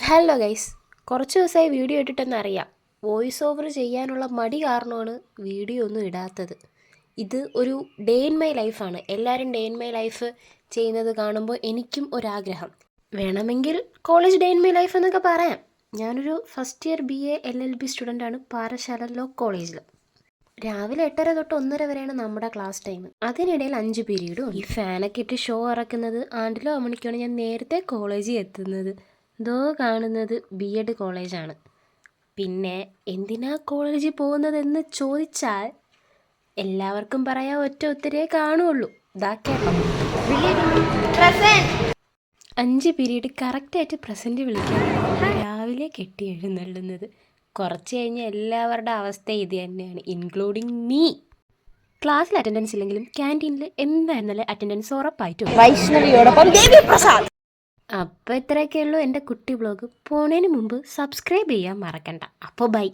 Hello guys, കുറച്ച് ദിവസമായി video ഇട്ടിട്ടെന്നറിയാം. Voice over ചെയ്യാനുള്ള മടി കാരണമാണ് വീഡിയോ ഒന്നും ഇടാത്തത്. ഇത് ഒരു ഡേ ഇൻ മൈ ലൈഫാണ്. എല്ലാവരും ഡേ ഇൻ മൈ ലൈഫ് ചെയ്യുന്നത് കാണുമ്പോൾ എനിക്കും ഒരാഗ്രഹം. വേണമെങ്കിൽ college day in my life എന്നൊക്കെ പറയാം. ഞാനൊരു ഫസ്റ്റ് ഇയർ BA LLB സ്റ്റുഡൻ്റാണ് പാറശാല ലോ കോളേജിൽ. രാവിലെ 8:30 തൊട്ട് 1:30 വരെയാണ് നമ്മുടെ ക്ലാസ് ടൈം. അതിനിടയിൽ 5 പീരീഡും. ഈ ഫാനൊക്കെ ഇട്ട് ഷോ ഇറക്കുന്നത് ആണ്ടിലോ മണിക്കാണ് ഞാൻ നേരത്തെ കോളേജിൽ എത്തുന്നത്. ദോ കാണുന്നത് BEd കോളേജാണ്. പിന്നെ എന്തിനാ കോളേജിൽ പോകുന്നതെന്ന് ചോദിച്ചാൽ എല്ലാവർക്കും പറയാൻ ഒറ്റ ഉത്തരേ കാണുള്ളൂ. ഇതാ കേട്ടോ, 5 പീരീഡ് കറക്റ്റായിട്ട് പ്രസൻറ്റ് വിളിക്കാനാണ് രാവിലെ കെട്ടി എഴുന്നള്ളുന്നത്. കുറച്ച് കഴിഞ്ഞ് എല്ലാവരുടെ അവസ്ഥ ഇത് തന്നെയാണ്, ഇൻക്ലൂഡിങ് മീ. ക്ലാസ്സിൽ അറ്റൻഡൻസ് ഇല്ലെങ്കിലും ക്യാൻറ്റീനിൽ എന്തായിരുന്നാലും അറ്റൻഡൻസ് ഉറപ്പായിട്ടും. വൈഷ്ണവിയോടൊപ്പം ദേവി പ്രസാദ്. അപ്പോൾ ഇത്രയൊക്കെ ഉള്ളൂ എൻ്റെ കുട്ടി വ്ളോഗ്. പോണതിന് മുമ്പ് സബ്സ്ക്രൈബ് ചെയ്യാൻ മറക്കണ്ട. അപ്പോൾ ബൈ.